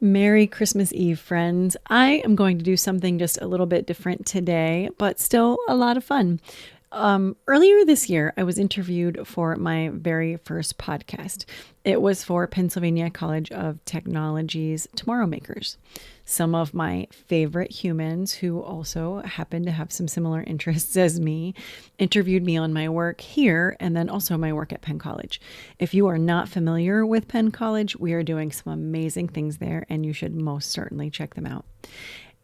Merry Christmas Eve, friends. I am going to do something just a little bit different today, but still a lot of fun. Earlier this year, I was interviewed for my very first podcast. It was for Pennsylvania College of Technology's Tomorrow Makers. Some of my favorite humans who also happen to have some similar interests as me interviewed me on my work here and then also my work at Penn College. If you are not familiar with Penn College, we are doing some amazing things there and you should most certainly check them out.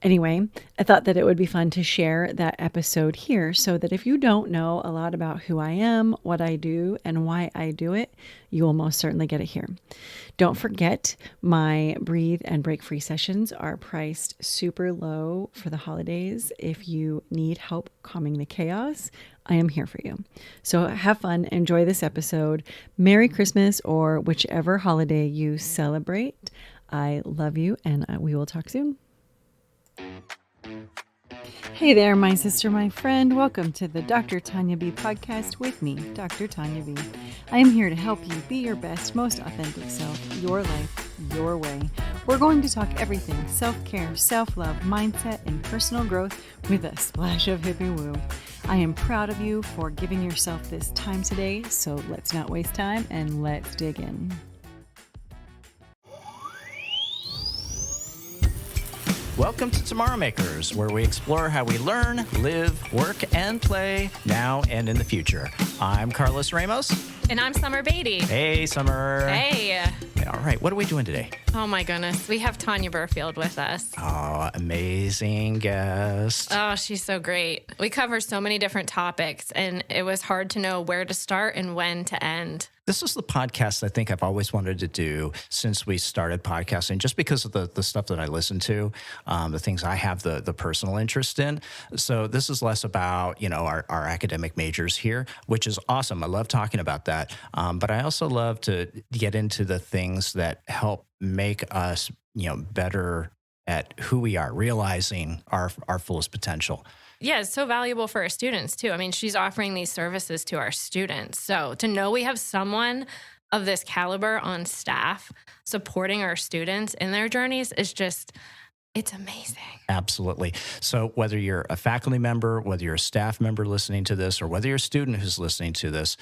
Anyway, I thought that it would be fun to share that episode here so that if you don't know a lot about who I am, what I do, and why I do it, you will most certainly get it here. Don't forget, my Breathe and Break Free sessions are priced super low for the holidays. If you need help calming the chaos, I am here for you. So have fun, enjoy this episode. Merry Christmas or whichever holiday you celebrate. I love you and we will talk soon. Hey there, my sister, my friend. Welcome to the Dr. Tanya B podcast with me, Dr. Tanya B. I am here to help you be your best, most authentic self, your life, your way. We're going to talk everything self-care, self-love, mindset, and personal growth with a splash of hippie woo. I am proud of you for giving yourself this time today, so let's not waste time and let's dig in. Welcome to Tomorrow Makers, where we explore how we learn, live, work, and play now and in the future. I'm Carlos Ramos. And I'm Summer Beatty. Hey, Summer. Hey. All right, what are we doing today? Oh, my goodness. We have Tanya Burfield with us. Oh, amazing guest. Oh, she's so great. We cover so many different topics, and it was hard to know where to start and when to end. This is the podcast I think I've always wanted to do since we started podcasting, just because of the stuff that I listen to, the things I have the personal interest in. So this is less about, our academic majors here, which is awesome. I love talking about that. But I also love to get into the things that help make us, better at who we are, realizing our fullest potential. Yeah, it's so valuable for our students, too. I mean, she's offering these services to our students. So to know we have someone of this caliber on staff supporting our students in their journeys is just, it's amazing. Absolutely. So whether you're a faculty member, whether you're a staff member listening to this, or whether you're a student who's listening to this,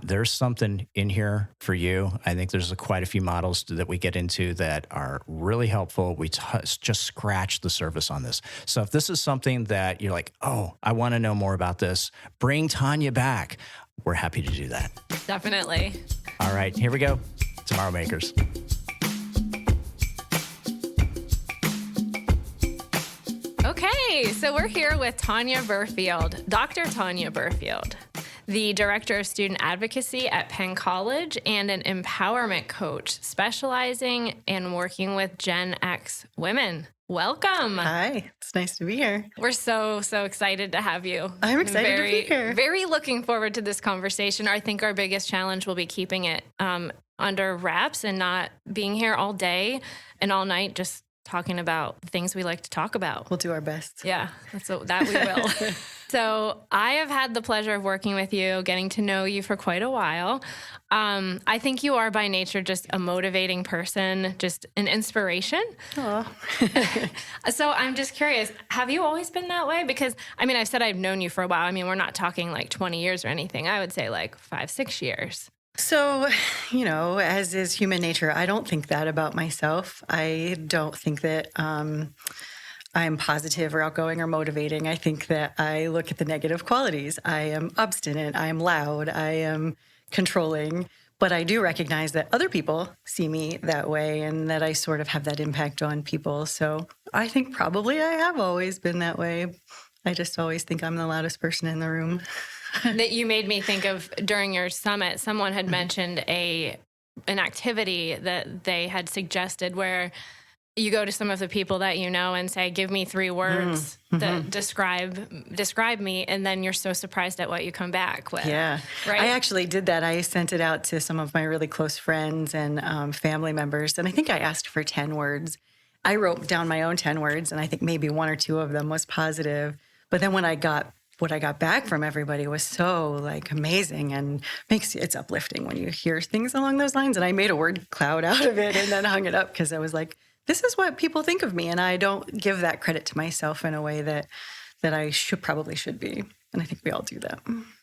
there's something in here for you. I think there's quite a few models that we get into that are really helpful. We just scratch the surface on this. So if this is something that you're like, oh, I want to know more about this, bring Tanya back. We're happy to do that. Definitely. All right, here we go. Tomorrow Makers. Okay, so we're here with Tanya Burfield, Dr. Tanya Burfield, the Director of Student Advocacy at Penn College and an empowerment coach specializing in working with Gen X women. Welcome. Hi, it's nice to be here. We're so excited to have you. I'm excited to be here. Very looking forward to this conversation. I think our biggest challenge will be keeping it under wraps and not being here all day and all night just talking about things we like to talk about. We'll do our best. Yeah, that we will. So I have had the pleasure of working with you, getting to know you for quite a while. I think you are by nature just a motivating person, just an inspiration. Oh. So I'm just curious, have you always been that way? Because, I've said I've known you for a while. I mean, we're not talking like 20 years or anything. I would say like 5-6 years. So, as is human nature, I don't think that about myself. I don't think that I'm positive or outgoing or motivating. I think that I look at the negative qualities. I am obstinate. I am loud. I am controlling. But I do recognize that other people see me that way and that I sort of have that impact on people. So I think probably I have always been that way. I just always think I'm the loudest person in the room. That you made me think of during your summit, someone had mentioned an activity that they had suggested where you go to some of the people that you know and say, give me 3 words that describe me, and then you're so surprised at what you come back with. Yeah. Right? I actually did that. I sent it out to some of my really close friends and family members, and I think I asked for 10 words. I wrote down my own 10 words, and I think maybe 1 or 2 of them was positive. But then when I got what I got back from everybody was so like amazing, and it's uplifting when you hear things along those lines. And I made a word cloud out of it and then hung it up because I was like, this is what people think of me. And I don't give that credit to myself in a way that I probably should be. And I think we all do that.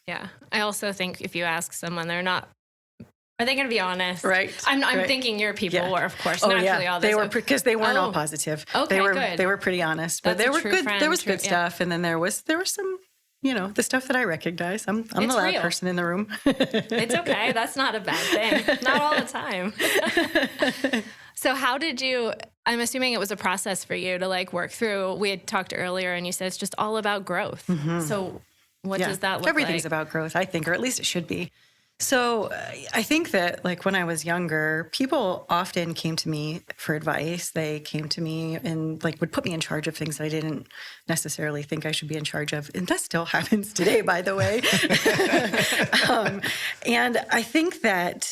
Yeah. I also think if you ask someone, are they going to be honest? Right. I'm right. thinking your people were, of course, oh, naturally yeah. all this. They were, because they weren't all positive. Okay, They were pretty honest, but That's they were good. Friend, there was good stuff. And then there was some, the stuff that I recognize. I'm the loud person in the room. It's okay. That's not a bad thing. Not all the time. So how did I'm assuming it was a process for you to like work through. We had talked earlier and you said it's just all about growth. Mm-hmm. So what does that look like? Everything's about growth, I think, or at least it should be. So I think that like when I was younger, people often came to me for advice. They came to me and like would put me in charge of things that I didn't necessarily think I should be in charge of. And that still happens today, by the way. And I think that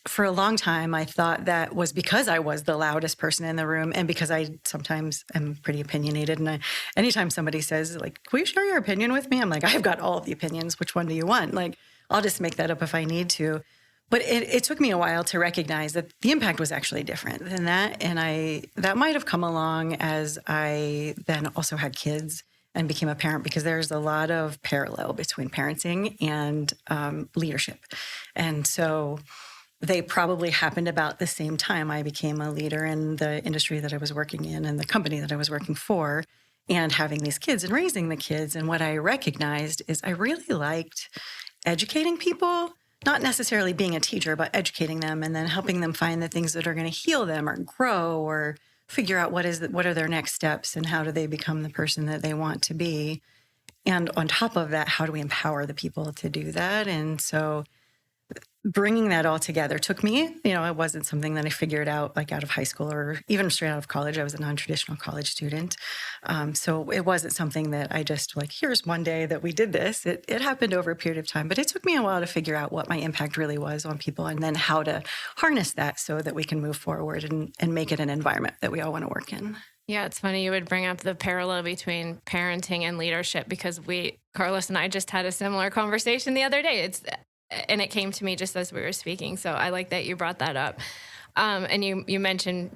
for a long time, I thought that was because I was the loudest person in the room and because I sometimes am pretty opinionated. And anytime somebody says like, will you share your opinion with me? I'm like, I've got all of the opinions. Which one do you want? Like, I'll just make that up if I need to. But it took me a while to recognize that the impact was actually different than that. And that might have come along as I then also had kids and became a parent, because there's a lot of parallel between parenting and leadership. And so they probably happened about the same time I became a leader in the industry that I was working in and the company that I was working for, and having these kids and raising the kids. And what I recognized is I really liked educating people, not necessarily being a teacher, but educating them and then helping them find the things that are going to heal them or grow or figure out what are their next steps and how do they become the person that they want to be. And on top of that, how do we empower the people to do that? And so bringing that all together took me, it wasn't something that I figured out like out of high school or even straight out of college. I was a non-traditional college student. So it wasn't something that I just like, here's one day that we did this. It happened over a period of time, but it took me a while to figure out what my impact really was on people and then how to harness that so that we can move forward and make it an environment that we all want to work in. Yeah, it's funny you would bring up the parallel between parenting and leadership, because Carlos and I just had a similar conversation the other day. And it came to me just as we were speaking. So I like that you brought that up. And you mentioned,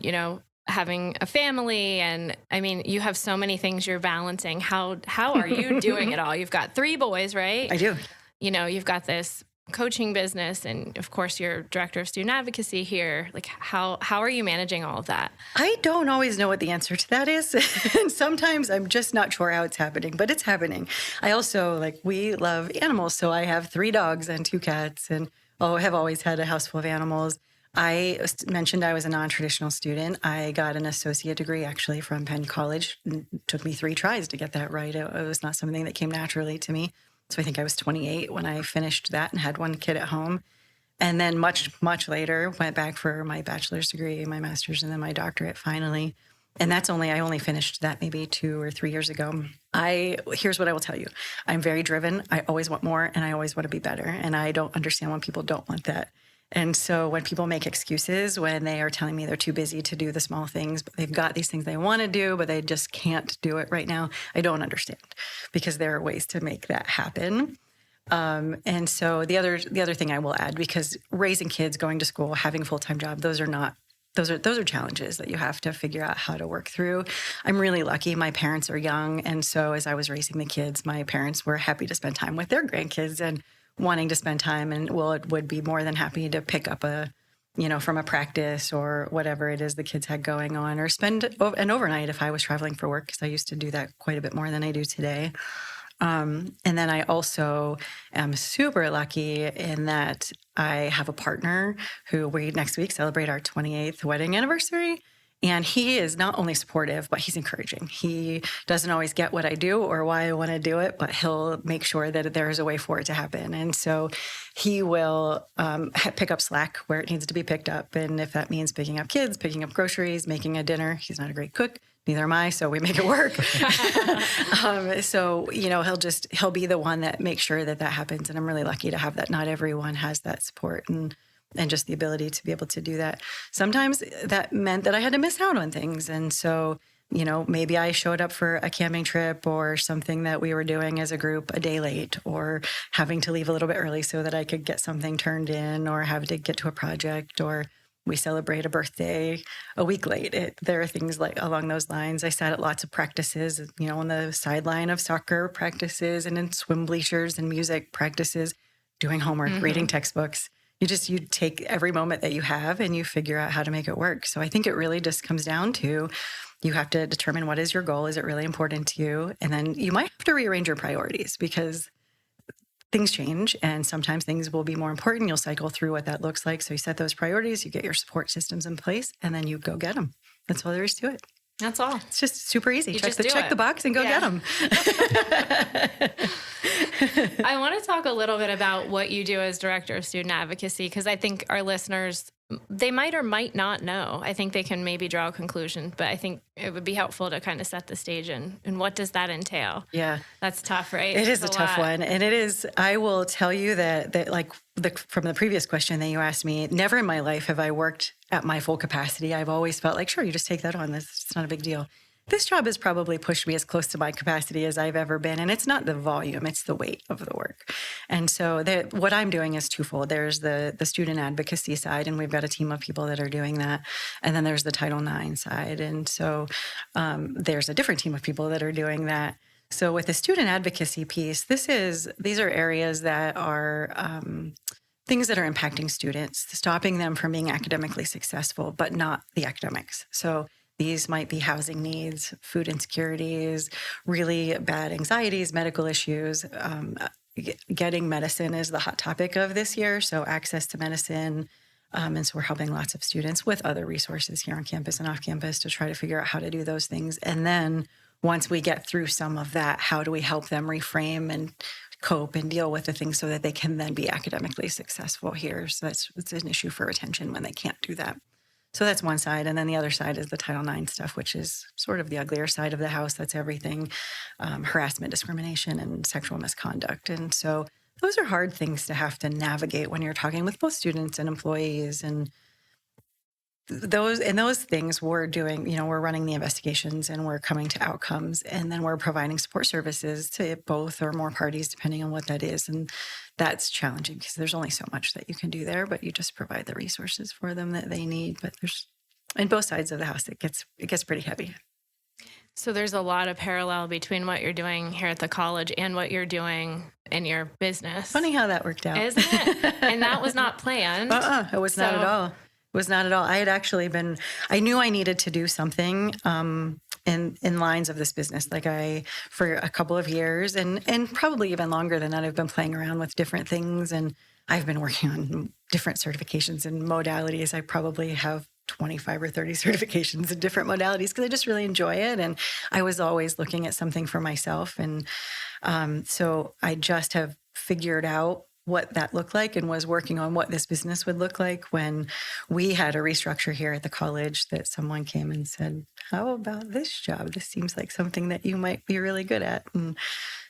having a family, and I mean, you have so many things you're balancing. How are you doing it all? You've got 3 boys, right? I do. You've got this coaching business, and of course you're director of student advocacy here. Like how are you managing all of that? I don't always know what the answer to that is. And sometimes I'm just not sure how it's happening, but it's happening. I also we love animals. So I have 3 dogs and 2 cats and have always had a house full of animals. I mentioned I was a non-traditional student. I got an associate degree actually from Penn College. It took me 3 tries to get that right. It was not something that came naturally to me. So I think I was 28 when I finished that and had 1 kid at home. And then much, much later, went back for my bachelor's degree, my master's, and then my doctorate finally. And I only finished that maybe 2 or 3 years ago. Here's what I will tell you. I'm very driven. I always want more and I always want to be better. And I don't understand when people don't want that. And so when people make excuses, when they are telling me they're too busy to do the small things, but they've got these things they want to do, but they just can't do it right now, I don't understand, because there are ways to make that happen. And so the other thing I will add, because raising kids, going to school, having a full-time job, those are challenges that you have to figure out how to work through. I'm really lucky. My parents are young. And so as I was raising the kids, my parents were happy to spend time with their grandkids and wanting to spend time, and would be more than happy to pick up from a practice or whatever it is the kids had going on, or spend an overnight if I was traveling for work, because I used to do that quite a bit more than I do today. And then I also am super lucky in that I have a partner who we next week celebrate our 28th wedding anniversary. And he is not only supportive, but he's encouraging. He doesn't always get what I do or why I want to do it, but he'll make sure that there is a way for it to happen. And so he will pick up slack where it needs to be picked up. And if that means picking up kids, picking up groceries, making a dinner, he's not a great cook. Neither am I, so we make it work. So, he'll be the one that makes sure that happens. And I'm really lucky to have that. Not everyone has that support and just the ability to be able to do that. Sometimes that meant that I had to miss out on things. And so maybe I showed up for a camping trip or something that we were doing as a group a day late, or having to leave a little bit early so that I could get something turned in, or have to get to a project, or we celebrate a birthday a week late. There are things like along those lines. I sat at lots of practices, on the sideline of soccer practices and in swim bleachers and music practices, doing homework, reading textbooks. You take every moment that you have and you figure out how to make it work. So I think it really just comes down to, you have to determine what is your goal. Is it really important to you? And then you might have to rearrange your priorities, because things change and sometimes things will be more important. You'll cycle through what that looks like. So you set those priorities, you get your support systems in place, and then you go get them. That's all there is to it. That's all. It's just super easy. You check the box and go get them. I want to talk a little bit about what you do as Director of Student Advocacy, because I think our listeners, they might or might not know. I think they can maybe draw a conclusion, but I think it would be helpful to kind of set the stage and what does that entail? Yeah. That's tough, right? It is a tough one. And it is, I will tell you that like from the previous question that you asked me, never in my life have I worked at my full capacity. I've always felt like, sure, you just take that on. It's not a big deal. This job has probably pushed me as close to my capacity as I've ever been. And it's not the volume, it's the weight of the work. And so what I'm doing is twofold. There's the student advocacy side, and we've got a team of people that are doing that. And then there's the Title IX side. And so there's a different team of people that are doing that. So with the student advocacy piece, these are areas that are things that are impacting students, stopping them from being academically successful, but not the academics. So these might be housing needs, food insecurities, really bad anxieties, medical issues. Getting medicine is the hot topic of this year, so access to medicine. And so we're helping lots of students with other resources here on campus and off campus to try to figure out how to do those things. And then once we get through some of that, how do we help them reframe and cope and deal with the things so that they can then be academically successful here? So it's an issue for retention when they can't do that. So that's one side. And then the other side is the Title IX stuff, which is sort of the uglier side of the house. That's everything, harassment, discrimination, and sexual misconduct. And so those are hard things to have to navigate when you're talking with both students and employees. And those things we're doing, we're running the investigations and we're coming to outcomes, and then we're providing support services to both or more parties, depending on what that is. And that's challenging because there's only so much that you can do there, but you just provide the resources for them that they need. But there's, in both sides of the house, it gets pretty heavy. So there's a lot of parallel between what you're doing here at the college and what you're doing in your business. Funny how that worked out. Isn't it? And that was not planned. It was not at all. It was not at all. I had actually I knew I needed to do something in lines of this business. For a couple of years and probably even longer than that, I've been playing around with different things, and I've been working on different certifications and modalities. I probably have 25 or 30 certifications in different modalities because I just really enjoy it. And I was always looking at something for myself. And so I just have figured out what that looked like and was working on what this business would look like when we had a restructure here at the college that someone came and said, how about this job? This seems like something that you might be really good at. And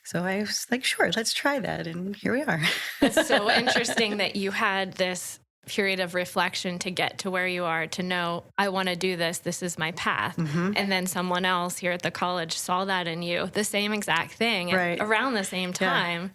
so I was like, sure, let's try that. And here we are. It's so interesting that you had this period of reflection to get to where you are, to know, I want to do this. This is my path. Mm-hmm. And then someone else here at the college saw that in you, the same exact thing around the same time.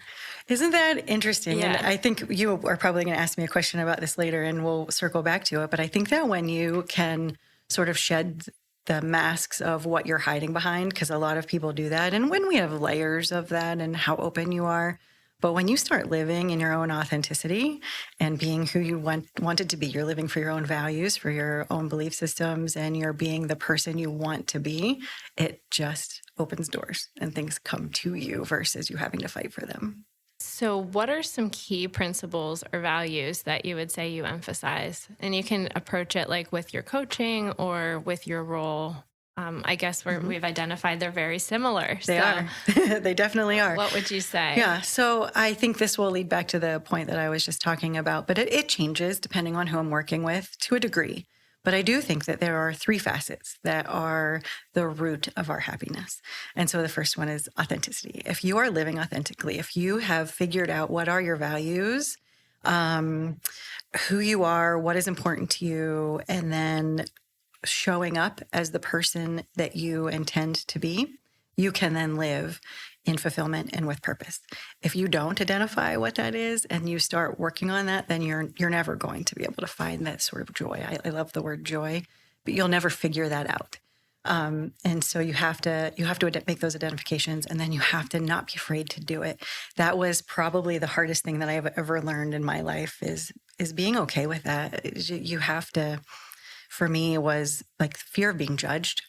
Yeah. Isn't that interesting? Yeah. And I think you are probably going to ask me a question about this later and we'll circle back to it. But I think that when you can sort of shed the masks of what you're hiding behind, because a lot of people do that. And when we have layers of that and how open you are, but when you start living in your own authenticity and being who you wanted to be, you're living for your own values, for your own belief systems, and you're being the person you want to be, it just opens doors and things come to you versus you having to fight for them. So what are some key principles or values that you would say you emphasize? And you can approach it like with your coaching or with your role. I guess we've identified they're very similar. They are. They definitely are. What would you say? Yeah. So I think this will lead back to the point that I was just talking about, but it changes depending on who I'm working with to a degree. But I do think that there are three facets that are the root of our happiness. And so the first one is authenticity. If you are living authentically, if you have figured out what are your values, who you are, what is important to you, and then showing up as the person that you intend to be, you can then live in fulfillment and with purpose. If you don't identify what that is and you start working on that, then you're never going to be able to find that sort of joy. I love the word joy, but you'll never figure that out. And so you have to make those identifications, and then you have to not be afraid to do it. That was probably the hardest thing that I've ever learned in my life is being okay with that. You have to, for me, it was like fear of being judged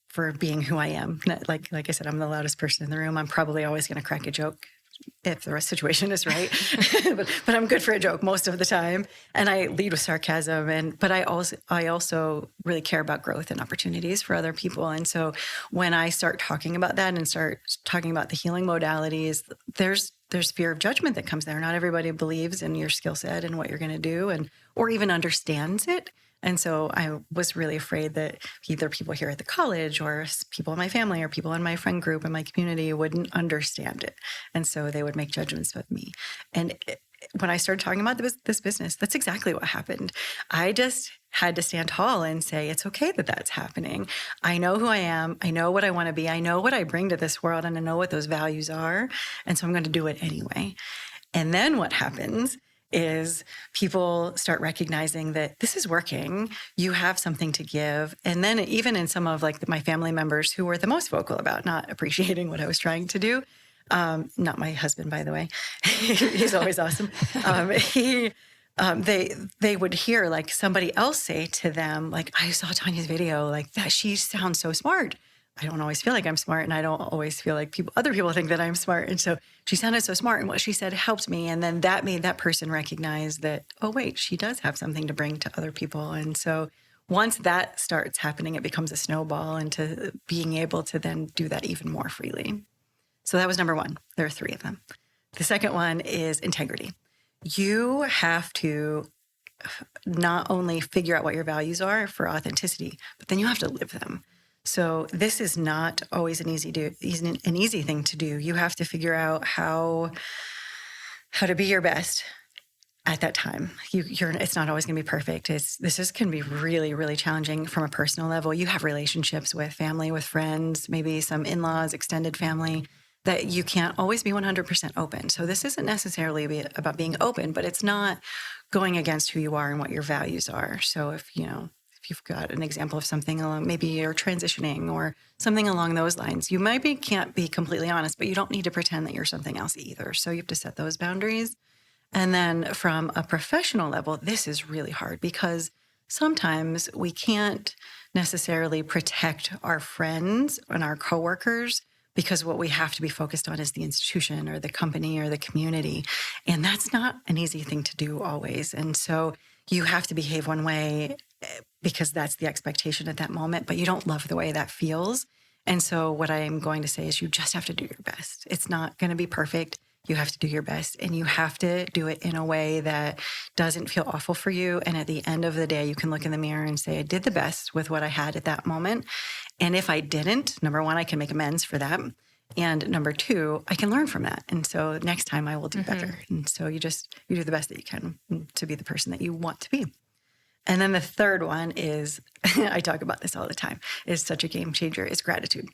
for being who I am. Like I said, I'm the loudest person in the room. I'm probably always going to crack a joke if the situation is right, but I'm good for a joke most of the time, and I lead with sarcasm. But I also really care about growth and opportunities for other people. And so when I start talking about that and start talking about the healing modalities, there's fear of judgment that comes there. Not everybody believes in your skill set and what you're going to do, or even understands it. And so I was really afraid that either people here at the college or people in my family or people in my friend group and my community wouldn't understand it. And so they would make judgments of me. And when I started talking about this business, that's exactly what happened. I just had to stand tall and say, it's okay that that's happening. I know who I am. I know what I want to be. I know what I bring to this world, and I know what those values are. And so I'm going to do it anyway. And then what happens is people start recognizing that this is working. You have something to give. And then even in some of like my family members who were the most vocal about not appreciating what I was trying to do, not my husband, by the way, he's always awesome. They would hear like somebody else say to them, like, I saw Tanya's video, like that she sounds so smart. I don't always feel like I'm smart, and I don't always feel like other people think that I'm smart. And so she sounded so smart, and what she said helped me. And then that made that person recognize that, oh, wait, she does have something to bring to other people. And so once that starts happening, it becomes a snowball into being able to then do that even more freely. So that was number one. There are three of them. The second one is integrity. You have to not only figure out what your values are for authenticity, but then you have to live them. So this is not always an easy thing to do. You have to figure out how to be your best at that time. It's not always going to be perfect. This can be really, really challenging from a personal level. You have relationships with family, with friends, maybe some in-laws, extended family, that you can't always be 100% open. So this isn't necessarily about being open, but it's not going against who you are and what your values are. So if you've got an example of something along, maybe you're transitioning or something along those lines, you can't be completely honest, but you don't need to pretend that you're something else either. So you have to set those boundaries. And then from a professional level, this is really hard because sometimes we can't necessarily protect our friends and our coworkers because what we have to be focused on is the institution or the company or the community. And that's not an easy thing to do always. And so you have to behave one way because that's the expectation at that moment, but you don't love the way that feels. And so what I am going to say is you just have to do your best. It's not going to be perfect. You have to do your best, and you have to do it in a way that doesn't feel awful for you. And at the end of the day, you can look in the mirror and say, I did the best with what I had at that moment. And if I didn't, number one, I can make amends for that. And number two, I can learn from that. And so next time I will do better. And so you do the best that you can to be the person that you want to be. And then the third one is, I talk about this all the time, is such a game changer, is gratitude.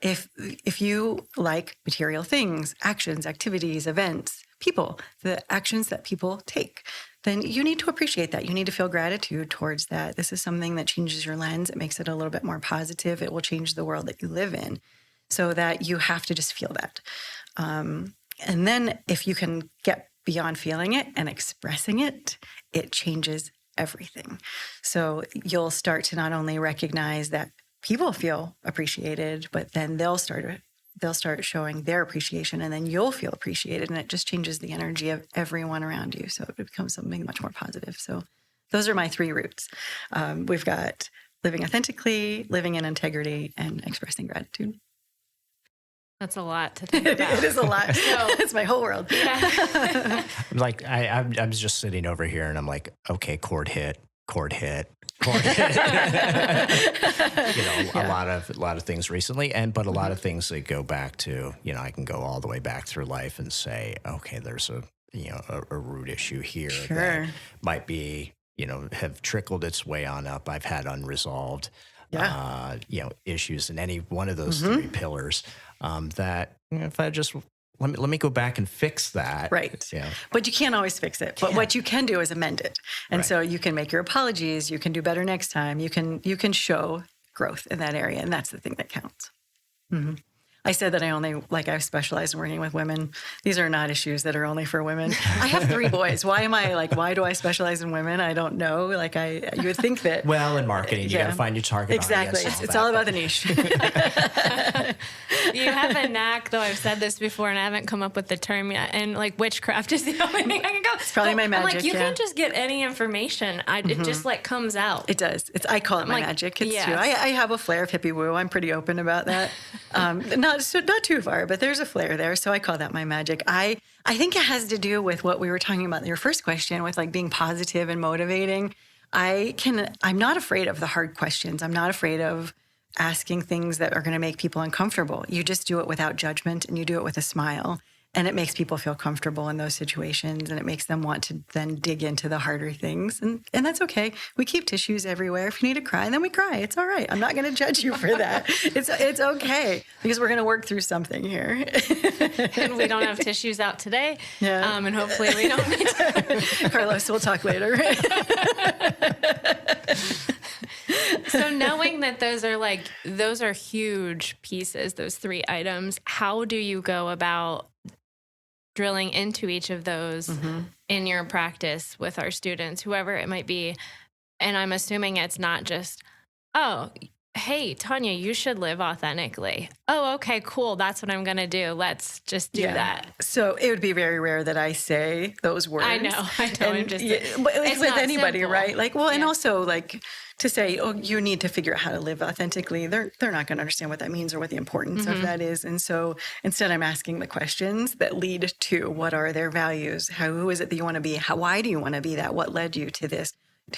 If you like material things, actions, activities, events, people, the actions that people take, then you need to appreciate that. You need to feel gratitude towards that. This is something that changes your lens. It makes it a little bit more positive. It will change the world that you live in, so that you have to just feel that. And then if you can get beyond feeling it and expressing it, it changes everything. So you'll start to not only recognize that people feel appreciated, but then they'll start showing their appreciation, and then you'll feel appreciated, and it just changes the energy of everyone around you. So it becomes something much more positive. So those are my three roots. We've got living authentically, living in integrity, and expressing gratitude. That's a lot to think about. It is a lot. So, it's my whole world. Yeah. Like I'm just sitting over here and I'm like, okay, chord hit. A lot of things recently, but a lot of things that go back to, I can go all the way back through life and say, okay, there's a root issue here that might be have trickled its way on up. I've had unresolved, issues in any one of those three pillars. That if I just let me go back and fix that. Right. But you can't always fix it. But what you can do is amend it. And so you can make your apologies. You can do better next time. You can show growth in that area. And that's the thing that counts. Mm-hmm. I said that I specialize in working with women. These are not issues that are only for women. I have 3 boys. Why do I specialize in women? I don't know. You would think that. Well, in marketing, you got to find your target exactly. audience. It's all about the niche. You have a knack, though. I've said this before, and I haven't come up with the term yet. And witchcraft is the only thing I can go. It's probably my magic. You can't just get any information. It just comes out. It does. I call it my magic. It's true. I have a flair of hippie woo. I'm pretty open about that. Not too far, but there's a flair there. So I call that my magic. I think it has to do with what we were talking about in your first question with being positive and motivating. I'm not afraid of the hard questions. I'm not afraid of asking things that are going to make people uncomfortable. You just do it without judgment and you do it with a smile. And it makes people feel comfortable in those situations, and it makes them want to then dig into the harder things. And that's okay. We keep tissues everywhere. If you need to cry, then we cry. It's all right. I'm not going to judge you for that. It's okay, because we're going to work through something here. And we don't have tissues out today. Yeah. And hopefully we don't need to. Carlos, we'll talk later. So knowing that those are huge pieces, those 3 items, how do you go about drilling into each of those in your practice with our students, whoever it might be? And I'm assuming it's not just, oh, hey, Tanya, you should live authentically. Oh, okay, cool. That's what I'm going to do. Let's just do that. So it would be very rare that I say those words. I know. And, but with anybody, simple. Right? And also to say, oh, you need to figure out how to live authentically. They're not going to understand what that means or what the importance of that is. And so instead, I'm asking the questions that lead to what are their values? Who is it that you want to be? Why do you want to be that? What led you to this?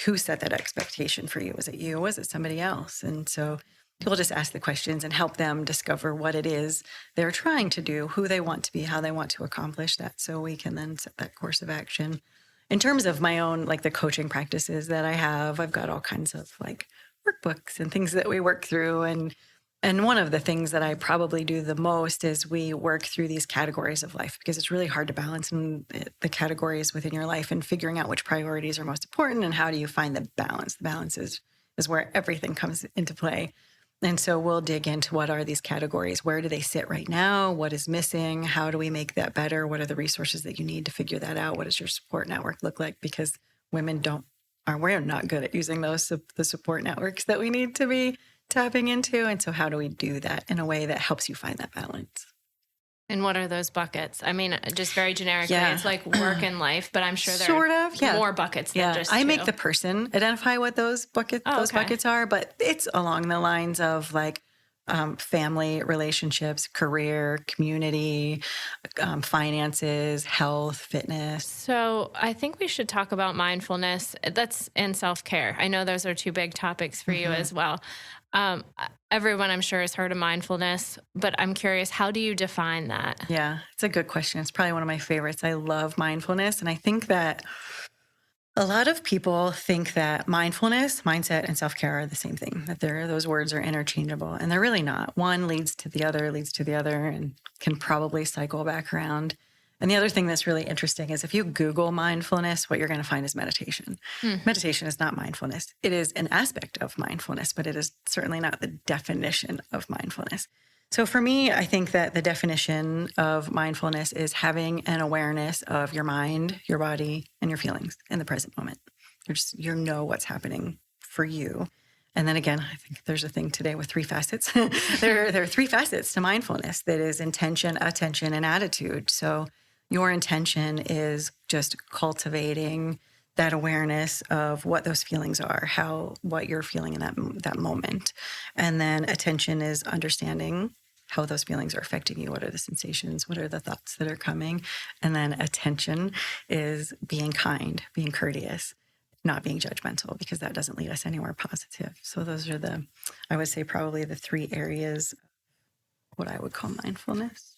Who set that expectation for you? Was it you? Was it somebody else? And so people just ask the questions and help them discover what it is they're trying to do, who they want to be, how they want to accomplish that, so we can then set that course of action. In terms of my own, the coaching practices that I have, I've got all kinds of workbooks and things that we work through. And one of the things that I probably do the most is we work through these categories of life, because it's really hard to balance in the categories within your life and figuring out which priorities are most important and how do you find the balance. The balance is where everything comes into play. And so we'll dig into what are these categories? Where do they sit right now? What is missing? How do we make that better? What are the resources that you need to figure that out? What does your support network look like? Because we're not good at using the support networks that we need to be tapping into. And so how do we do that in a way that helps you find that balance? And what are those buckets? I mean, just very generically, it's work and life, but I'm sure there are more buckets than just 2. I make the person identify what those buckets are, but it's along the lines of family, relationships, career, community, finances, health, fitness. So I think we should talk about mindfulness. And self-care. I know those are 2 big topics for you as well. Everyone, I'm sure, has heard of mindfulness, but I'm curious, how do you define that? Yeah, it's a good question. It's probably one of my favorites. I love mindfulness. And I think that a lot of people think that mindfulness, mindset, and self-care are the same thing, that those words are interchangeable, and they're really not. One leads to the other, and can probably cycle back around. And the other thing that's really interesting is if you Google mindfulness, what you're going to find is meditation. Meditation is not mindfulness. It is an aspect of mindfulness, but it is certainly not the definition of mindfulness. So for me, I think that the definition of mindfulness is having an awareness of your mind, your body, and your feelings in the present moment. You know what's happening for you. And then again, I think there's a thing today with 3 facets. There are 3 facets to mindfulness. That is intention, attention, and attitude. So your intention is just cultivating that awareness of what those feelings are, what you're feeling in that moment. And then attention is understanding how those feelings are affecting you. What are the sensations? What are the thoughts that are coming? And then attention is being kind, being courteous, not being judgmental, because that doesn't lead us anywhere positive. So those are I would say probably the 3 areas, what I would call mindfulness.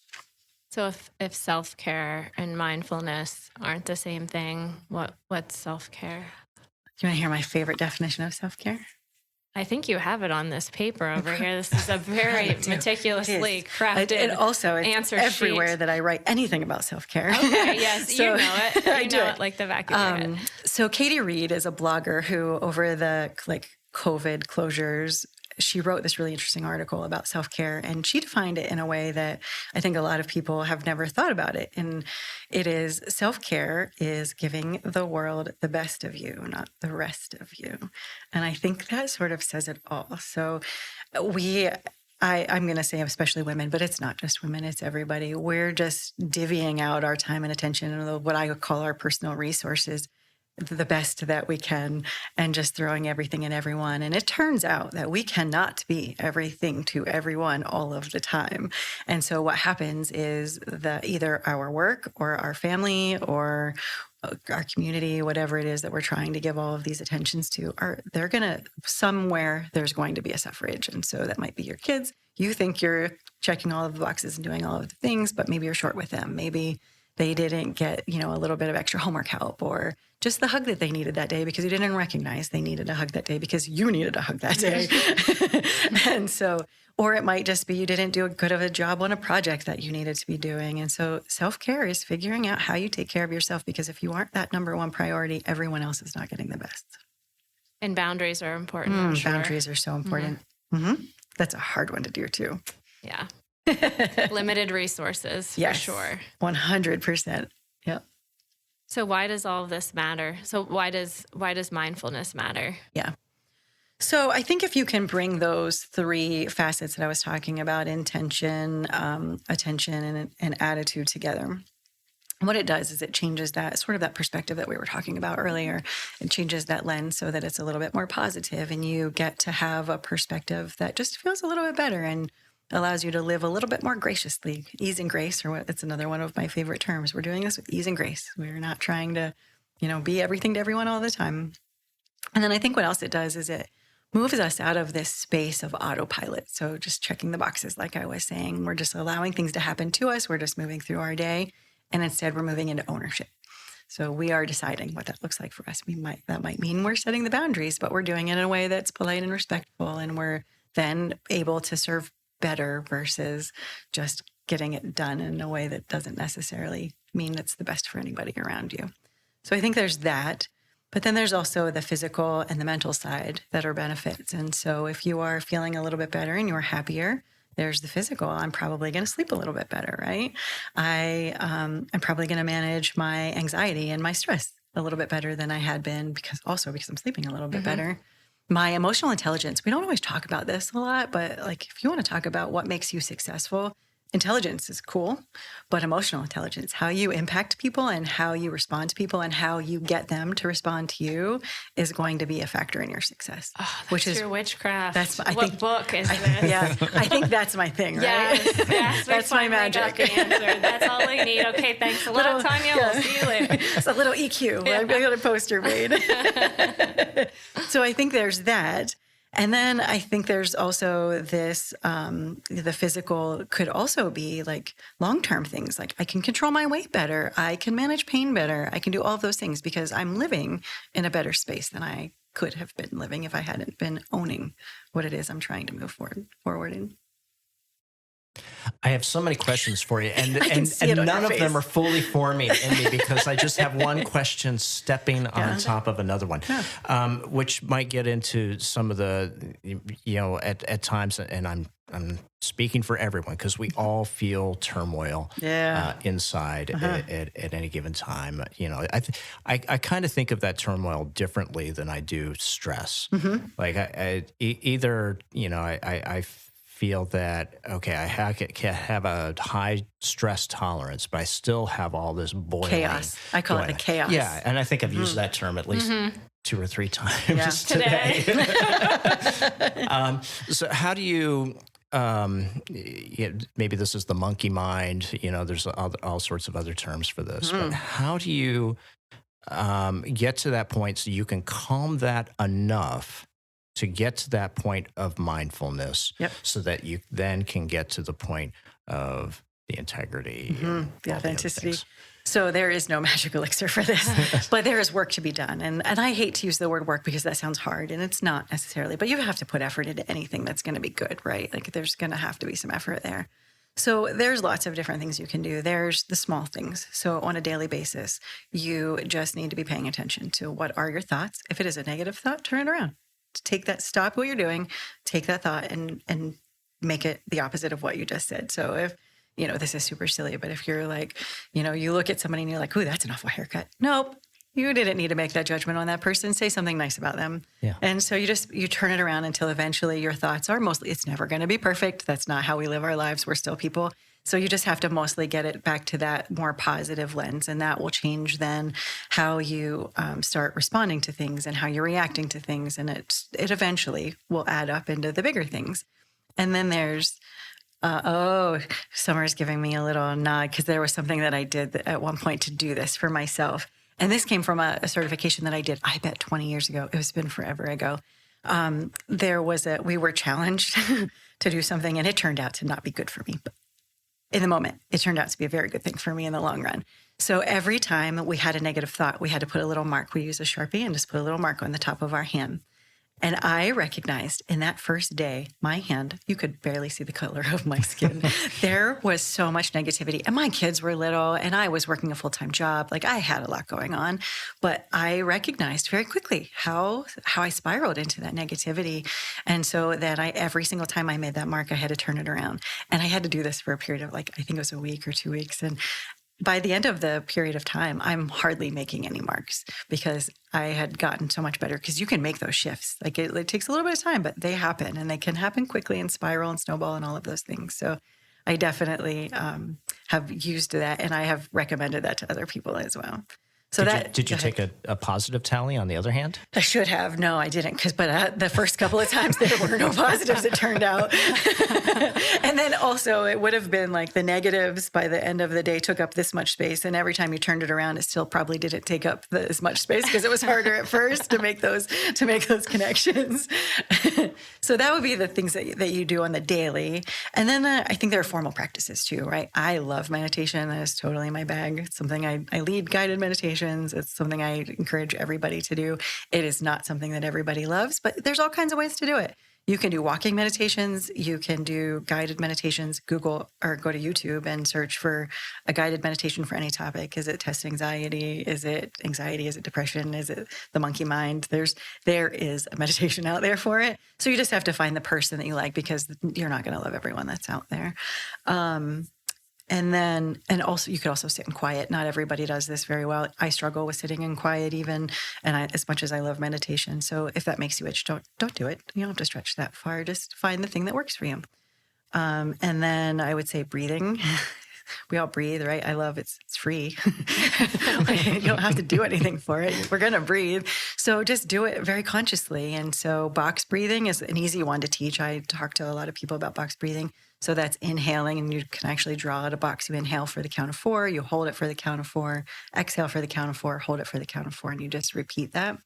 So if self-care and mindfulness aren't the same thing, what's self-care? Do you want to hear my favorite definition of self-care? I think you have it on this paper over here. This is a very meticulously crafted and also it's answer everywhere sheet. that I write anything about self-care. Okay, yes, So, you know it. I You do know it. it like the back of your head. So Katie Reed is a blogger who, over the COVID closures, she wrote this really interesting article about self-care, and she defined it in a way that I think a lot of people have never thought about it. And it is, self-care is giving the world the best of you, not the rest of you. And I think that sort of says it all. So I'm going to say especially women, but it's not just women, it's everybody. We're just divvying out our time and attention and what I call our personal resources the best that we can, and just throwing everything at everyone. And it turns out that we cannot be everything to everyone all of the time. And so what happens is that either our work or our family or our community, whatever it is that we're trying to give all of these attentions to, somewhere there's going to be a suffrage. And so that might be your kids. You think you're checking all of the boxes and doing all of the things, but maybe you're short with them. Maybe they didn't get, a little bit of extra homework help, or just the hug that they needed that day because you didn't recognize they needed a hug that day because you needed a hug that day. And so, or it might just be you didn't do a good of a job on a project that you needed to be doing. And so self-care is figuring out how you take care of yourself, because if you aren't that number one priority, everyone else is not getting the best. And boundaries are important. I'm sure. Boundaries are so important. Mm-hmm. That's a hard one to do too. Yeah. Limited resources, yes, for sure. 100%. Yep. So why does all of this matter? So why does mindfulness matter? Yeah. So I think if you can bring those three facets that I was talking about, intention, attention, and attitude together, what it does is it changes that sort of that perspective that we were talking about earlier. It changes that lens so that it's a little bit more positive, and you get to have a perspective that just feels a little bit better and allows you to live a little bit more graciously. Ease and grace, it's another one of my favorite terms. We're doing this with ease and grace. We're not trying to, be everything to everyone all the time. And then I think what else it does is it moves us out of this space of autopilot. So just checking the boxes, like I was saying, we're just allowing things to happen to us. We're just moving through our day. And instead we're moving into ownership. So we are deciding what that looks like for us. That might mean we're setting the boundaries, but we're doing it in a way that's polite and respectful. And we're then able to serve better versus just getting it done in a way that doesn't necessarily mean it's the best for anybody around you. So I think there's that. But then there's also the physical and the mental side that are benefits. And so if you are feeling a little bit better and you're happier, there's the physical. I'm probably going to sleep a little bit better, right? I'm probably going to manage my anxiety and my stress a little bit better than I had been because I'm sleeping a little bit better. My emotional intelligence, we don't always talk about this a lot, but if you want to talk about what makes you successful, intelligence is cool, but emotional intelligence, how you impact people and how you respond to people and how you get them to respond to you is going to be a factor in your success. Oh, that's which is your witchcraft. I what think, book is this? Yeah, I think that's my thing, right? Yes, that's my magic. Got the answer. That's all I need. Okay, thanks a lot, Tanya. We'll see you later. It's a little EQ. Yeah. I got a poster made. So I think there's that. And then I think there's also this, the physical could also be long-term things. I can control my weight better. I can manage pain better. I can do all of those things because I'm living in a better space than I could have been living if I hadn't been owning what it is I'm trying to move forward in. I have so many questions for you, and none of face. them are fully forming in me because I just have one question stepping on top of another one, which might get into some of the, at times, and I'm speaking for everyone because we all feel turmoil inside at any given time. I kind of think of that turmoil differently than I do stress. I feel that, okay, I can have a high stress tolerance, but I still have all this boiling chaos. I call it the chaos. Yeah, and I think I've used that term at least 2 or 3 times today. So how do you, maybe this is the monkey mind, there's all sorts of other terms for this, but how do you get to that point so you can calm that enough to get to that point of mindfulness so that you then can get to the point of the integrity, the authenticity. So there is no magic elixir for this, but there is work to be done. And I hate to use the word work because that sounds hard, and it's not necessarily, but you have to put effort into anything that's going to be good, right? Like there's going to have to be some effort there. So there's lots of different things you can do. There's the small things. So on a daily basis, you just need to be paying attention to what are your thoughts. If it is a negative thought, turn it around. Take that, stop what you're doing, take that thought and make it the opposite of what you just said. So if, this is super silly, but if you're like, you look at somebody and you're like, ooh, that's an awful haircut. Nope. You didn't need to make that judgment on that person. Say something nice about them. Yeah. And so you turn it around until eventually your thoughts are mostly, it's never going to be perfect. That's not how we live our lives. We're still people. So you just have to mostly get it back to that more positive lens. And that will change then how you start responding to things and how you're reacting to things. And it eventually will add up into the bigger things. And then there's, Summer's giving me a little nod because there was something that I did at one point to do this for myself. And this came from a certification that I did, I bet 20 years ago. It's been forever ago. We were challenged to do something, and it turned out to not be good for me. But in the moment, it turned out to be a very good thing for me in the long run. So every time we had a negative thought, we had to put a little mark. We use a Sharpie and just put a little mark on the top of our hand. And I recognized in that first day, my hand, you could barely see the color of my skin. There was so much negativity. And my kids were little, and I was working a full-time job. Like I had a lot going on. But I recognized very quickly how I spiraled into that negativity. And so then every single time I made that mark, I had to turn it around. And I had to do this for a period of I think it was a week or 2 weeks. And by the end of the period of time, I'm hardly making any marks because I had gotten so much better because you can make those shifts. Like it takes a little bit of time, but they happen and they can happen quickly and spiral and snowball and all of those things. So I definitely have used that, and I have recommended that to other people as well. So did you take a positive tally on the other hand? I should have. No, I didn't. But the first couple of times there were no positives, it turned out. And then also it would have been like the negatives by the end of the day took up this much space. And every time you turned it around, it still probably didn't take up as much space because it was harder at first to make those connections. So that would be the things that you do on the daily. And then I think there are formal practices too, right? I love meditation. That is totally my bag. It's something I lead guided meditation. It's something I encourage everybody to do. It is not something that everybody loves, but there's all kinds of ways to do it. You can do walking meditations. You can do guided meditations. Google or go to YouTube and search for a guided meditation for any topic. Is it test anxiety? Is it anxiety? Is it depression? Is it the monkey mind? There is a meditation out there for it. So you just have to find the person that you like because you're not going to love everyone that's out there. And also, you could also sit in quiet. Not everybody does this very well. I struggle with sitting in quiet even, as much as I love meditation. So if that makes you itch, don't do it. You don't have to stretch that far. Just find the thing that works for you. And then I would say breathing. We all breathe, right? I love it's free. You don't have to do anything for it. We're going to breathe. So just do it very consciously. And so box breathing is an easy one to teach. I talk to a lot of people about box breathing. So that's inhaling, and you can actually draw out a box. You inhale for the count of 4, you hold it for the count of 4, exhale for the count of 4, hold it for the count of 4, and you just repeat that.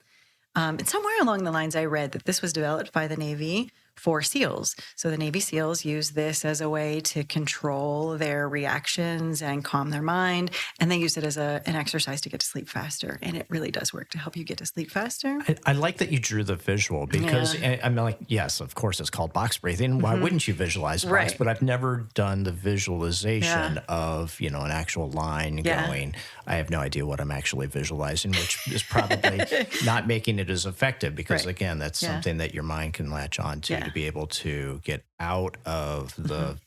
And somewhere along the lines, I read that this was developed by the Navy for SEALs. So the Navy SEALs use this as a way to control their reactions and calm their mind. And they use it as an exercise to get to sleep faster. And it really does work to help you get to sleep faster. I like that you drew the visual because I'm like, yes, of course, it's called box breathing. Why wouldn't you visualize box? Right. But I've never done the visualization of, an actual line going. I have no idea what I'm actually visualizing, which is probably not making it as effective because, again, that's something that your mind can latch on to be able to get out of the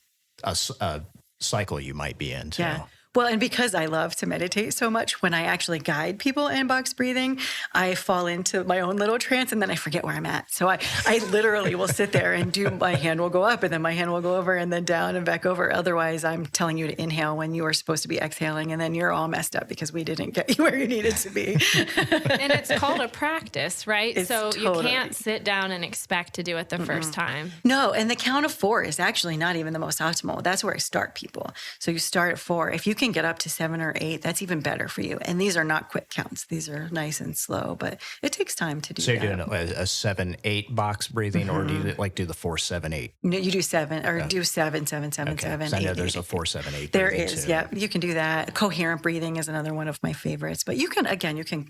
cycle you might be into. Yeah. Well, and because I love to meditate so much, when I actually guide people in box breathing, I fall into my own little trance and then I forget where I'm at. So I literally will sit there and my hand will go up and then my hand will go over and then down and back over. Otherwise, I'm telling you to inhale when you are supposed to be exhaling and then you're all messed up because we didn't get you where you needed to be. And it's called a practice, right? You totally. can't sit down and expect to do it the first time. No, and the count of 4 is actually not even the most optimal. That's where I start people. So you start at 4. If you can can get up to 7 or 8, that's even better for you. And these are not quick counts. These are nice and slow, but it takes time to do So that. you're doing a 7-8 box breathing, or do you do the 4-7-8? No, you do 7 or do 7, 7, 7, Okay. 7, So I know 8, there's 8, a 4-7-8. There breathing is, too. yeah. You can do that. Coherent breathing is another one of my favorites. But you can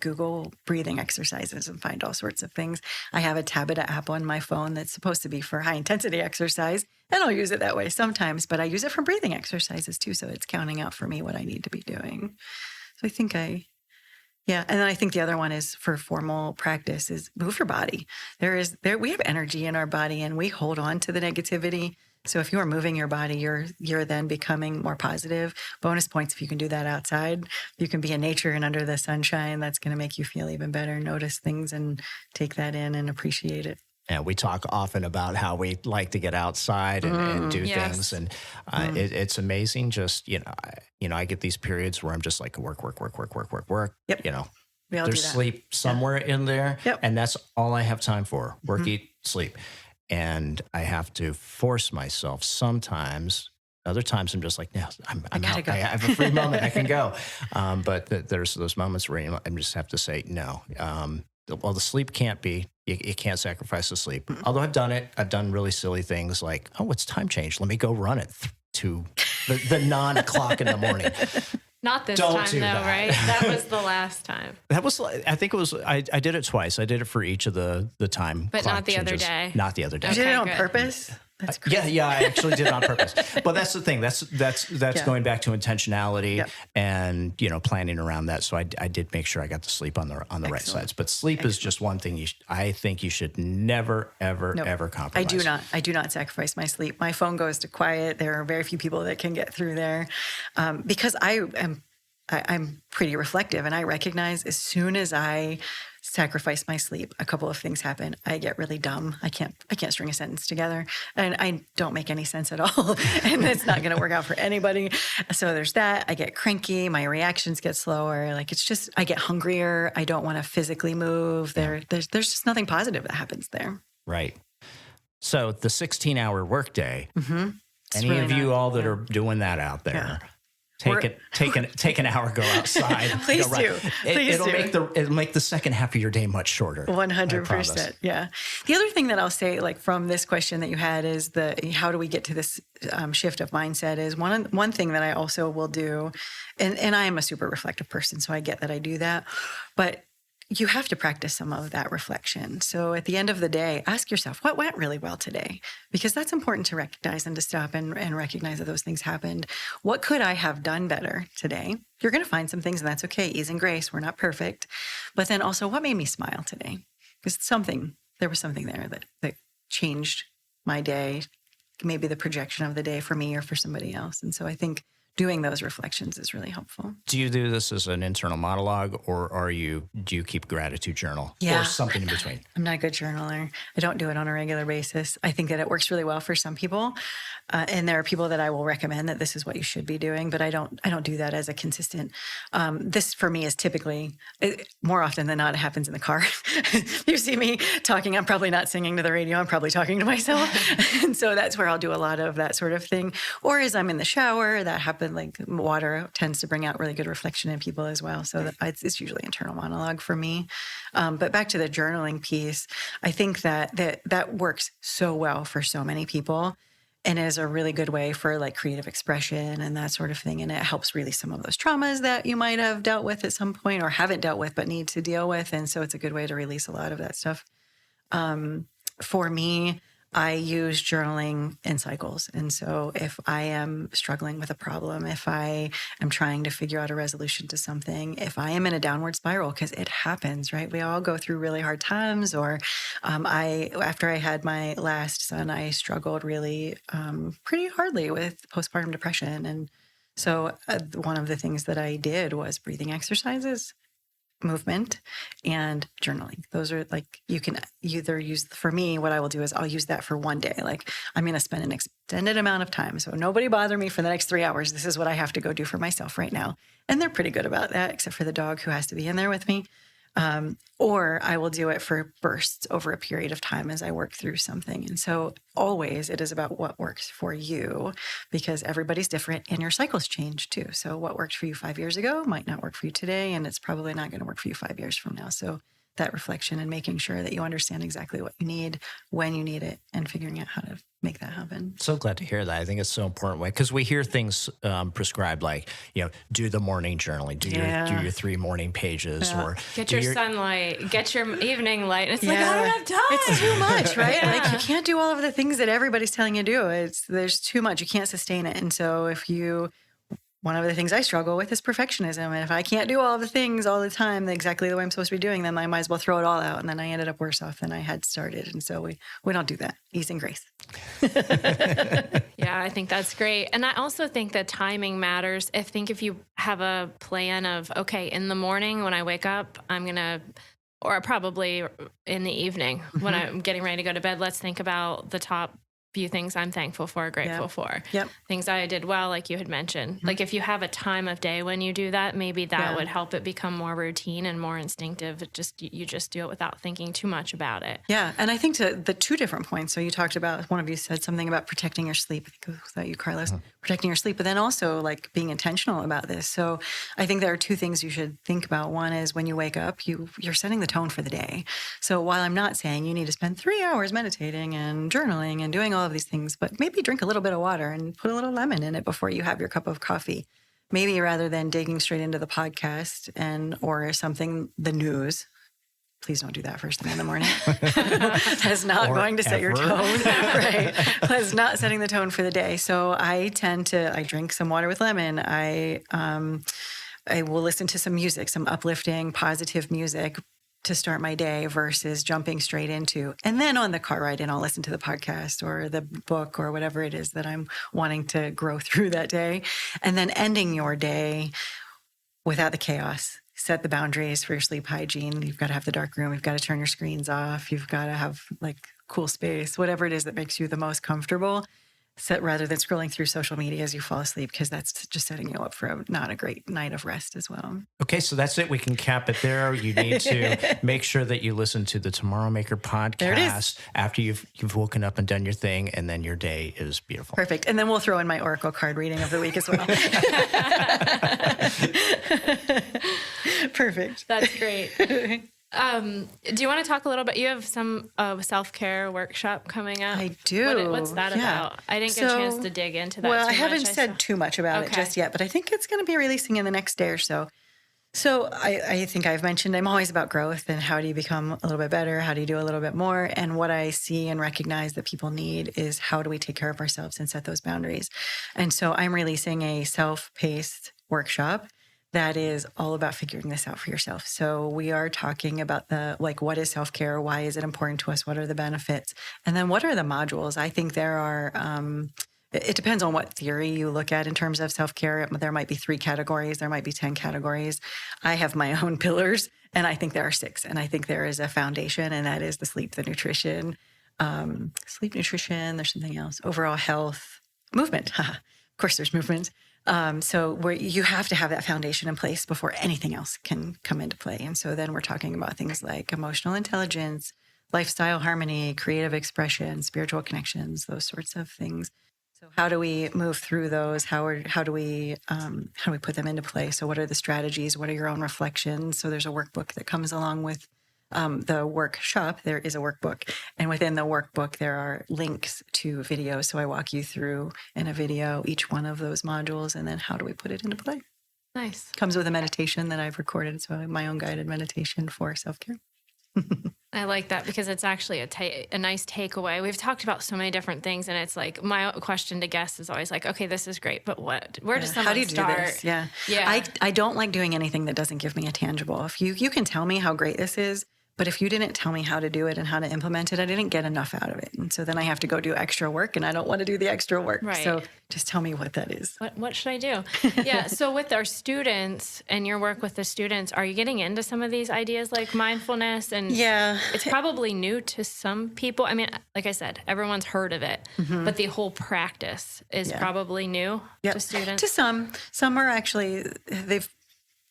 Google breathing exercises and find all sorts of things. I have a Tabata app on my phone that's supposed to be for high intensity exercise, and I'll use it that way sometimes. But I use it for breathing exercises too, so it's counting out for me what I need to be doing. So I think yeah. And then I think the other one is for formal practice is move your body. We have energy in our body, and we hold on to the negativity. So if you are moving your body, you're then becoming more positive. Bonus points if you can do that outside. You can be in nature and under the sunshine. That's going to make you feel even better. Notice things and take that in and appreciate it. And we talk often about how we like to get outside and do things, and it's amazing. Just I get these periods where I'm just like work. Yep. We all There's do that. sleep somewhere in there, Yep. and that's all I have time for: work, eat, sleep. And I have to force myself sometimes. Other times I'm just like, no, I'm gotta out. go. I have a free moment. I can go. But there's those moments where I just have to say no. The sleep can't be. You can't sacrifice the sleep. Although I've done it. I've done really silly things like, oh, it's time change. Let me go run it to the 9 o'clock in the morning. Not this Don't time, do though, that. right? That was the last time. That was, I think it was, I did it twice. I did it for each of the time. But clock not the other changes. day. Not the other day. You did it on good. purpose? That's great. Yeah, I actually did it on purpose. But that's the thing. That's going back to intentionality and planning around that. So I did make sure I got to sleep on the right sides. But sleep is just one thing I think you should never ever compromise. I do not sacrifice my sleep. My phone goes to quiet. There are very few people that can get through there because I'm pretty reflective, and I recognize as soon as I sacrifice my sleep, a couple of things happen. I get really dumb. I can't string a sentence together, and I don't make any sense at all, and it's not going to work out for anybody. So there's that. I get cranky. My reactions get slower. Like it's just I get hungrier. I don't want to physically move. There's just nothing positive that happens there. Right. So the 16-hour workday. Any really of you not- all that are doing that out there? Take an hour, go outside. Please go run. do. Please do. It'll make the second half of your day much shorter. 100%. Yeah. The other thing that I'll say, like from this question that you had, is how do we get to this shift of mindset? Is one thing that I also will do, and I am a super reflective person, so I get that I do that, but you have to practice some of that reflection. So at the end of the day, ask yourself, what went really well today? Because that's important to recognize and to stop and recognize that those things happened. What could I have done better today? You're going to find some things, and that's okay. Ease and grace. We're not perfect. But then also, what made me smile today? Because there was something there that changed my day, maybe the projection of the day for me or for somebody else. And so I think doing those reflections is really helpful. Do you do this as an internal monologue, or do you keep a gratitude journal or something in between? I'm not a good journaler. I don't do it on a regular basis. I think that it works really well for some people, and there are people that I will recommend that this is what you should be doing. But I don't do that as a consistent. This for me is typically more often than not it happens in the car. You see me talking. I'm probably not singing to the radio. I'm probably talking to myself, and so that's where I'll do a lot of that sort of thing. Or as I'm in the shower, that happens. Like water tends to bring out really good reflection in people as well. So it's usually internal monologue for me. But back to the journaling piece, I think that works so well for so many people and is a really good way for like creative expression and that sort of thing. And it helps release some of those traumas that you might have dealt with at some point or haven't dealt with but need to deal with. And so it's a good way to release a lot of that stuff. For me, I use journaling in cycles. And so if I am struggling with a problem, if I am trying to figure out a resolution to something, if I am in a downward spiral, because it happens, right? We all go through really hard times. Or after I had my last son, I struggled really pretty hardly with postpartum depression. And so one of the things that I did was breathing exercises, movement, and journaling. Those are like, you can either use, for me, what I will do is I'll use that for one day. Like I'm going to spend an extended amount of time. So nobody bother me for the next 3 hours. This is what I have to go do for myself right now. And they're pretty good about that, except for the dog who has to be in there with me. Or I will do it for bursts over a period of time as I work through something. And so always it is about what works for you, because everybody's different and your cycles change too. So what worked for you 5 years ago might not work for you today, and it's probably not going to work for you 5 years from now. So that reflection and making sure that you understand exactly what you need, when you need it, and figuring out how to make that happen. So glad to hear that. I think it's so important because we hear things prescribed like, do the morning journaling, do your 3 morning pages, or get your sunlight, get your evening light. And it's like, I don't have time. It's too much, right? Like you can't do all of the things that everybody's telling you to do. There's too much. You can't sustain it. And so one of the things I struggle with is perfectionism. And if I can't do all of the things all the time exactly the way I'm supposed to be doing them, I might as well throw it all out. And then I ended up worse off than I had started. And so we don't do that. Ease and grace. Yeah, I think that's great. And I also think that timing matters. I think if you have a plan of, okay, in the morning when I wake up, or probably in the evening when I'm getting ready to go to bed, let's think about the top few things I'm thankful for, grateful for. Yep. Things I did well, like you had mentioned. Like if you have a time of day when you do that, maybe that would help it become more routine and more instinctive. You just do it without thinking too much about it. Yeah. And I think the 2 different points. So you talked about, one of you said something about protecting your sleep. I think it was that you, Carlos, protecting your sleep, but then also like being intentional about this. So I think there are 2 things you should think about. One is when you wake up, you're setting the tone for the day. So while I'm not saying you need to spend 3 hours meditating and journaling and doing all of these things, but maybe drink a little bit of water and put a little lemon in it before you have your cup of coffee. Maybe rather than digging straight into the podcast or something, the news. Please don't do that first thing in the morning. That's not going to set your tone. Right. That's not setting the tone for the day. So I drink some water with lemon. I will listen to some music, some uplifting, positive music to start my day versus jumping straight into. And then on the car ride in, I'll listen to the podcast or the book or whatever it is that I'm wanting to grow through that day. And then ending your day without the chaos. Set the boundaries for your sleep hygiene. You've got to have the dark room. You've got to turn your screens off. You've got to have like cool space, whatever it is that makes you the most comfortable. Rather than scrolling through social media as you fall asleep, because that's just setting you up for not a great night of rest as well. Okay, so that's it. We can cap it there. You need to make sure that you listen to the Tomorrow Maker podcast after you've woken up and done your thing, and then your day is beautiful. Perfect. And then we'll throw in my Oracle card reading of the week as well. Perfect. That's great. Do you want to talk a little bit? You have some self-care workshop coming up. I do. What's that about? I didn't get a chance to dig into that. Well, I haven't said too much about it just yet, but I think it's going to be releasing in the next day or so. So I think I've mentioned I'm always about growth and how do you become a little bit better? How do you do a little bit more? And what I see and recognize that people need is how do we take care of ourselves and set those boundaries? And so I'm releasing a self-paced workshop that is all about figuring this out for yourself. So we are talking about what is self-care? Why is it important to us? What are the benefits? And then what are the modules? I think there are, it depends on what theory you look at in terms of self-care. There might be 3 categories. There might be 10 categories. I have my own pillars, and I think there are 6. And I think there is a foundation, and that is the sleep, the nutrition, there's something else, overall health, movement. Of course, there's movement. So where you have to have that foundation in place before anything else can come into play. And so then we're talking about things like emotional intelligence, lifestyle harmony, creative expression, spiritual connections, those sorts of things. So how do we move through those? How do we put them into play? So what are the strategies? What are your own reflections? So there's a workbook that comes along with the workshop. There is a workbook, and within the workbook there are links to videos. So I walk you through in a video each one of those modules, and then how do we put it into play? Nice. Comes with a meditation that I've recorded, so I have my own guided meditation for self-care. I like that because it's actually a nice takeaway. We've talked about so many different things, and it's like my question to guests is always like, okay, this is great, but where does someone start? Do this? Yeah. I don't like doing anything that doesn't give me a tangible. If you can tell me how great this is, but if you didn't tell me how to do it and how to implement it, I didn't get enough out of it. And so then I have to go do extra work, and I don't want to do the extra work. Right. So just tell me what that is. What should I do? Yeah. So with our students and your work with the students, are you getting into some of these ideas like mindfulness? And yeah, it's probably new to some people. I mean, like I said, everyone's heard of it, but the whole practice is probably new to students. To some are actually, they've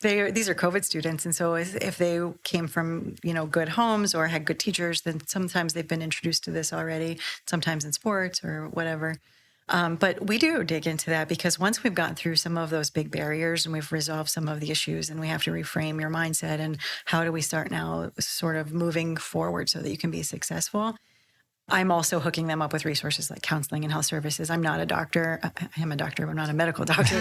these are COVID students. And so if they came from, good homes or had good teachers, then sometimes they've been introduced to this already, sometimes in sports or whatever. But we do dig into that because once we've gotten through some of those big barriers and we've resolved some of the issues, and we have to reframe your mindset and how do we start now sort of moving forward so that you can be successful. I'm also hooking them up with resources like counseling and health services. I'm not a doctor. I am a doctor, but I'm not a medical doctor,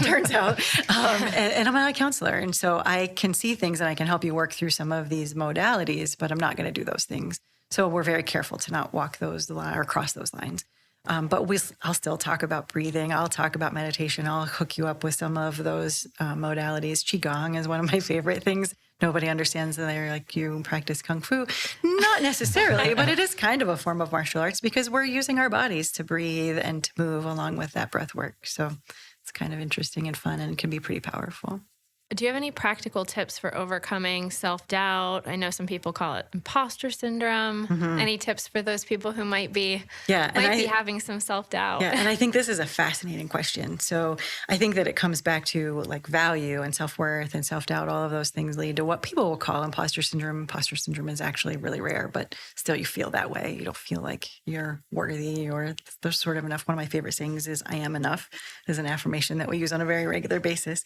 turns out. And I'm not a counselor. And so I can see things and I can help you work through some of these modalities, but I'm not going to do those things. So we're very careful to not walk those lines or cross those lines. But I'll still talk about breathing. I'll talk about meditation. I'll hook you up with some of those modalities. Qigong is one of my favorite things. Nobody understands that they're like, you practice Kung Fu. Not necessarily, but it is kind of a form of martial arts because we're using our bodies to breathe and to move along with that breath work. So it's kind of interesting and fun and can be pretty powerful. Do you have any practical tips for overcoming self-doubt? I know some people call it imposter syndrome. Mm-hmm. Any tips for those people who might be having some self-doubt? Yeah, and I think this is a fascinating question. So I think that it comes back to like value and self-worth and self-doubt. All of those things lead to what people will call imposter syndrome. Imposter syndrome is actually really rare, but still you feel that way. You don't feel like you're worthy or there's sort of enough. One of my favorite sayings is I am enough is an affirmation that we use on a very regular basis.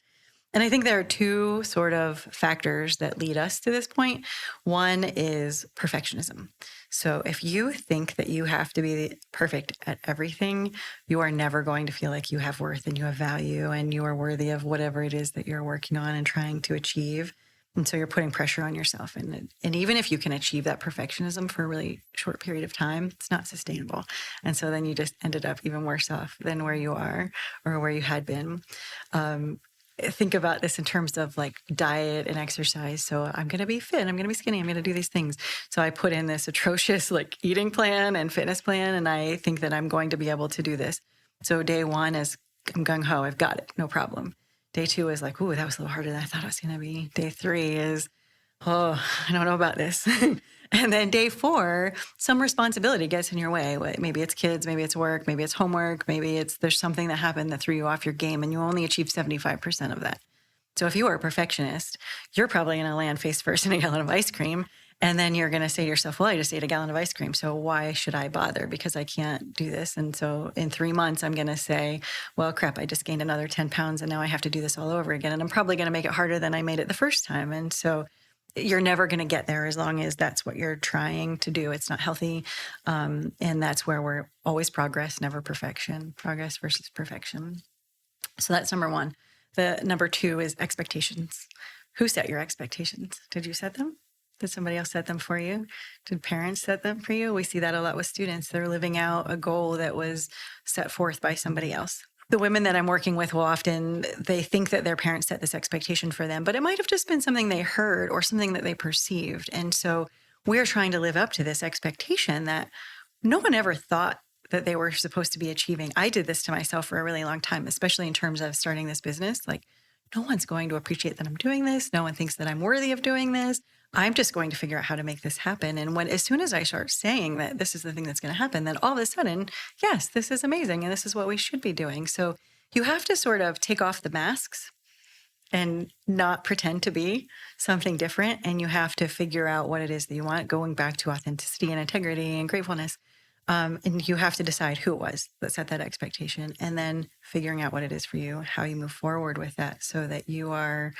And I think there are two sort of factors that lead us to this point. One is perfectionism. So if you think that you have to be perfect at everything, you are never going to feel like you have worth and you have value and you are worthy of whatever it is that you're working on and trying to achieve. And so you're putting pressure on yourself. And even if you can achieve that perfectionism for a really short period of time, it's not sustainable. And so then you just ended up even worse off than where you are or where you had been. Think about this in terms of like diet and exercise. So I'm going to be fit. I'm going to be skinny. I'm going to do these things. So I put in this atrocious like eating plan and fitness plan. And I think that I'm going to be able to do this. So day one is I'm gung ho. I've got it. No problem. Day two is like, ooh, that was a little harder than I thought it was going to be. Day three is, oh, I don't know about this. And then day four, some responsibility gets in your way. Maybe it's kids, maybe it's work, maybe it's homework, maybe there's something that happened that threw you off your game and you only achieved 75% of that. So if you are a perfectionist, you're probably going to land face first in a gallon of ice cream. And then you're going to say to yourself, well, I just ate a gallon of ice cream. So why should I bother? Because I can't do this. And so in 3 months, I'm going to say, well, crap, I just gained another 10 pounds and now I have to do this all over again. And I'm probably going to make it harder than I made it the first time. And so you're never going to get there as long as that's what you're trying to do. It's not healthy. And that's where we're always progress, never perfection, progress versus perfection. So that's number one. The number two is expectations. Who set your expectations? Did you set them? Did somebody else set them for you? Did parents set them for you? We see that a lot with students. They're living out a goal that was set forth by somebody else. The women that I'm working with will often, they think that their parents set this expectation for them, but it might have just been something they heard or something that they perceived. And so we're trying to live up to this expectation that no one ever thought that they were supposed to be achieving. I did this to myself for a really long time, especially in terms of starting this business. Like, no one's going to appreciate that I'm doing this. No one thinks that I'm worthy of doing this. I'm just going to figure out how to make this happen. And as soon as I start saying that this is the thing that's going to happen, then all of a sudden, yes, this is amazing. And this is what we should be doing. So you have to sort of take off the masks and not pretend to be something different. And you have to figure out what it is that you want, going back to authenticity and integrity and gratefulness. And you have to decide who it was that set that expectation and then figuring out what it is for you, how you move forward with that so that you are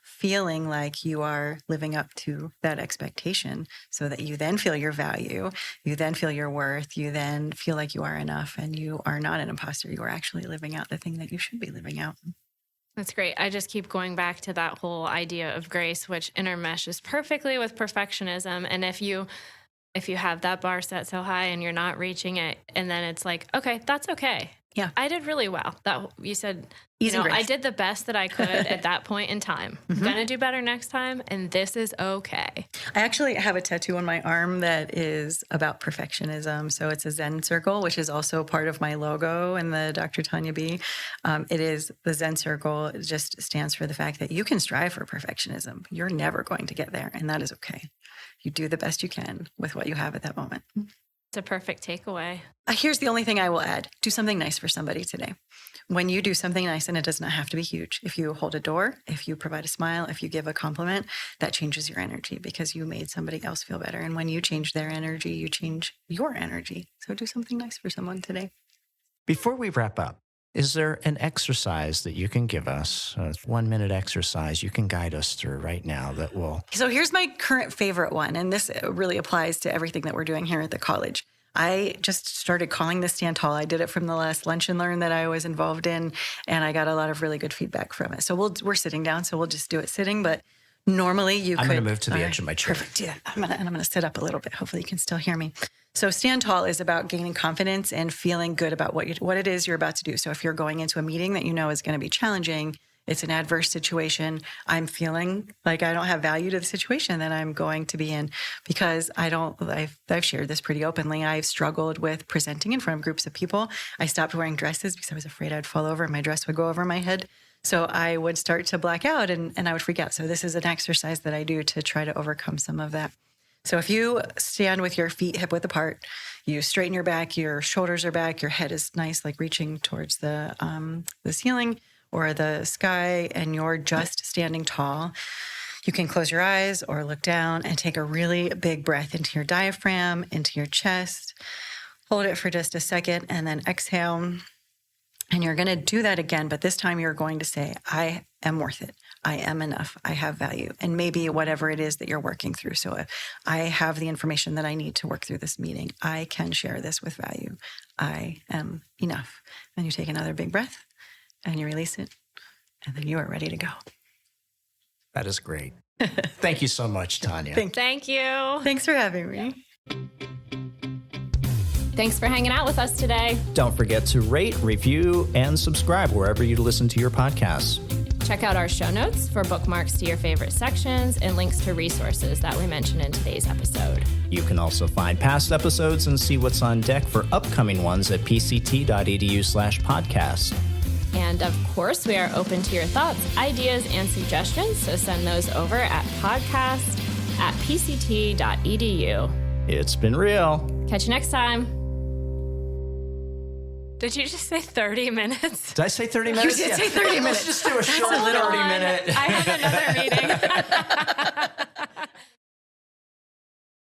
feeling like you are living up to that expectation so that you then feel your value, you then feel your worth, you then feel like you are enough and you are not an imposter. You are actually living out the thing that you should be living out. That's great. I just keep going back to that whole idea of grace, which intermeshes perfectly with perfectionism. And if you have that bar set so high and you're not reaching it, and then it's like, okay, that's okay. Yeah. I did really well. That you said, Easy grace. I did the best that I could at that point in time. Mm-hmm. I'm going to do better next time, and this is okay. I actually have a tattoo on my arm that is about perfectionism. So it's a Zen circle, which is also part of my logo and the Dr. Tanya B. It is the Zen circle. It just stands for the fact that you can strive for perfectionism. You're never going to get there, and that is okay. You do the best you can with what you have at that moment. It's a perfect takeaway. Here's the only thing I will add. Do something nice for somebody today. When you do something nice, and it does not have to be huge, if you hold a door, if you provide a smile, if you give a compliment, that changes your energy because you made somebody else feel better. And when you change their energy, you change your energy. So do something nice for someone today. Before we wrap up, is there an exercise that you can give us, a 1-minute exercise you can guide us through right now that will... So here's my current favorite one, and this really applies to everything that we're doing here at the college. I just started calling this Stand Tall. I did it from the last Lunch and Learn that I was involved in, and I got a lot of really good feedback from it. So we're sitting down, so we'll just do it sitting, but normally I'm going to move to the edge of my chair. Perfect, do that. I'm going to sit up a little bit. Hopefully you can still hear me. So Stand Tall is about gaining confidence and feeling good about what it is you're about to do. So if you're going into a meeting that you know is going to be challenging, it's an adverse situation, I'm feeling like I don't have value to the situation that I'm going to be in because I've shared this pretty openly. I've struggled with presenting in front of groups of people. I stopped wearing dresses because I was afraid I'd fall over and my dress would go over my head. So I would start to black out and I would freak out. So this is an exercise that I do to try to overcome some of that. So if you stand with your feet hip width apart, you straighten your back, your shoulders are back, your head is nice, like reaching towards the ceiling or the sky, and you're just standing tall. You can close your eyes or look down and take a really big breath into your diaphragm, into your chest. Hold it for just a second and then exhale. And you're going to do that again, but this time you're going to say, I am worth it. I am enough. I have value. And maybe whatever it is that you're working through. So if I have the information that I need to work through this meeting, I can share this with value. I am enough. Then you take another big breath and you release it. And then you are ready to go. That is great. Thank you so much, Tanya. Thank you. Thanks for having me. Thanks for hanging out with us today. Don't forget to rate, review, and subscribe wherever you listen to your podcasts. Check out our show notes for bookmarks to your favorite sections and links to resources that we mentioned in today's episode. You can also find past episodes and see what's on deck for upcoming ones at pct.edu/podcast. And of course, we are open to your thoughts, ideas, and suggestions, so send those over at podcast@pct.edu. It's been real. Catch you next time. Did you just say 30 minutes? Did I say 30 minutes? You did say 30 minutes. Let's just do a short 30-minute. I have another meeting.